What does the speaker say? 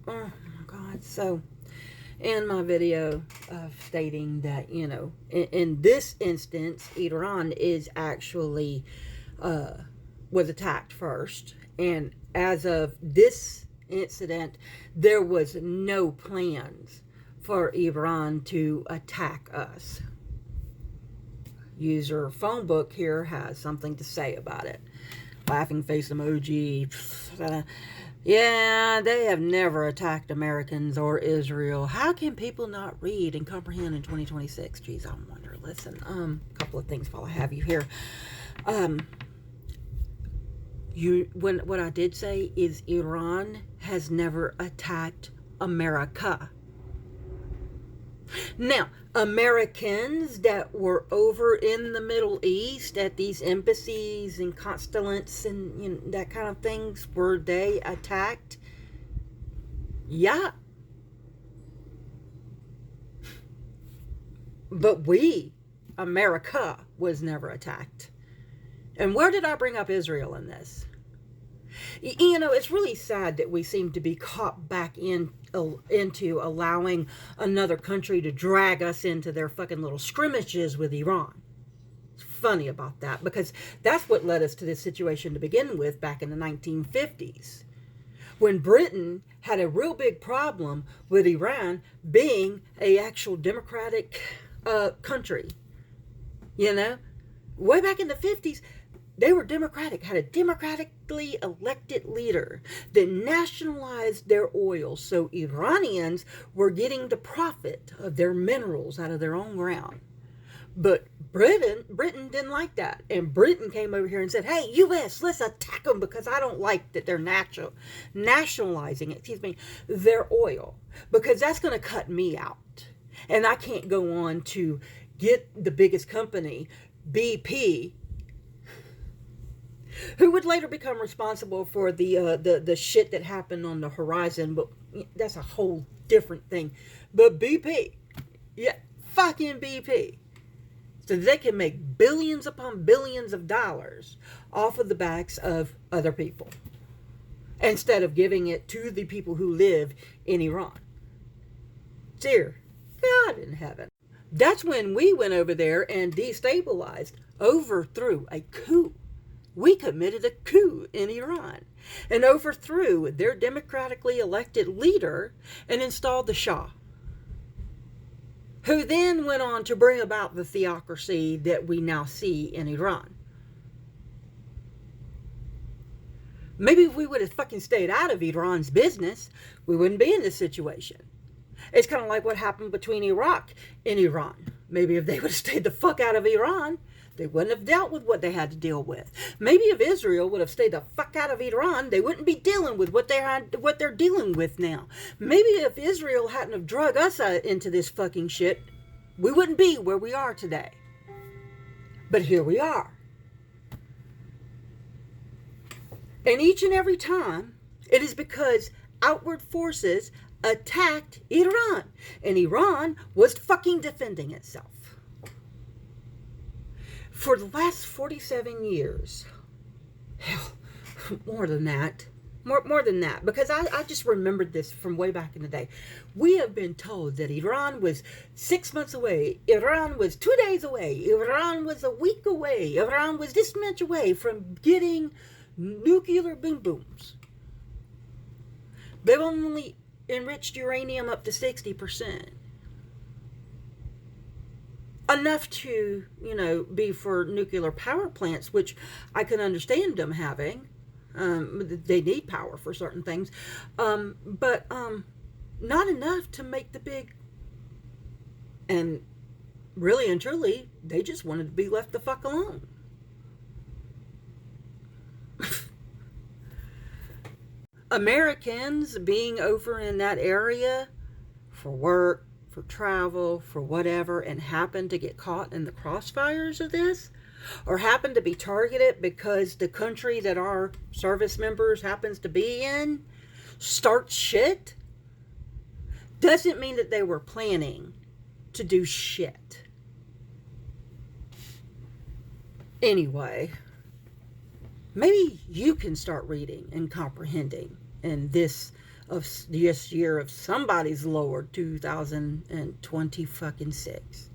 Oh my God. So, in my video of stating that, in this instance, Iran is actually uh, was attacked first. And as of this incident, there was no plans for Iran to attack us. User phone book here has something to say about it. Laughing face emoji. Yeah, they have never attacked Americans or Israel. How can people not read and comprehend in 2026? Geez, I wonder. Listen, a couple of things while I have you here. Um, what I did say is Iran has never attacked America. Now, Americans that were over in the Middle East at these embassies and consulates and that kind of things, were they attacked? Yeah, but we, America, was never attacked. And where did I bring up Israel in this? It's really sad that we seem to be caught back into allowing another country to drag us into their fucking little scrimmages with Iran. It's funny about that because that's what led us to this situation to begin with back in the 1950s, when Britain had a real big problem with Iran being a actual democratic country. You know, way back in the 50s, they were democratic, had a democratically elected leader that nationalized their oil. So Iranians were getting the profit of their minerals out of their own ground. But Britain didn't like that. And Britain came over here and said, hey, U.S., let's attack them because I don't like that they're nationalizing, their oil. Because that's going to cut me out. And I can't go on to get the biggest company, BP, who would later become responsible for the shit that happened on the horizon, but that's a whole different thing. But BP, yeah, fucking BP, so they can make billions upon billions of dollars off of the backs of other people instead of giving it to the people who live in Iran. Dear God in heaven. That's when we went over there and destabilized, overthrew a coup. We committed a coup in Iran and overthrew their democratically elected leader and installed the Shah, who then went on to bring about the theocracy that we now see in Iran. Maybe if we would have fucking stayed out of Iran's business, we wouldn't be in this situation. It's kind of like what happened between Iraq and Iran. Maybe if they would have stayed the fuck out of Iran, they wouldn't have dealt with what they had to deal with. Maybe if Israel would have stayed the fuck out of Iran, they wouldn't be dealing with what they're dealing with now. Maybe if Israel hadn't have drug us into this fucking shit, we wouldn't be where we are today. But here we are. And each and every time, it is because outward forces attacked Iran. And Iran was fucking defending itself. For the last 47 years, hell, more than that, more than that, because I just remembered this from way back in the day. We have been told that Iran was 6 months away, Iran was 2 days away, Iran was a week away, Iran was this much away from getting nuclear boom booms. They've only enriched uranium up to 60%. Enough to, be for nuclear power plants, which I can understand them having. They need power for certain things. But not enough to make the big. And really and truly, they just wanted to be left the fuck alone. Americans being over in that area for work, for travel, for whatever, and happen to get caught in the crossfires of this, or happen to be targeted because the country that our service members happens to be in starts shit, doesn't mean that they were planning to do shit. Anyway, maybe you can start reading and comprehending in this of this year of somebody's Lord 2020 fucking 6.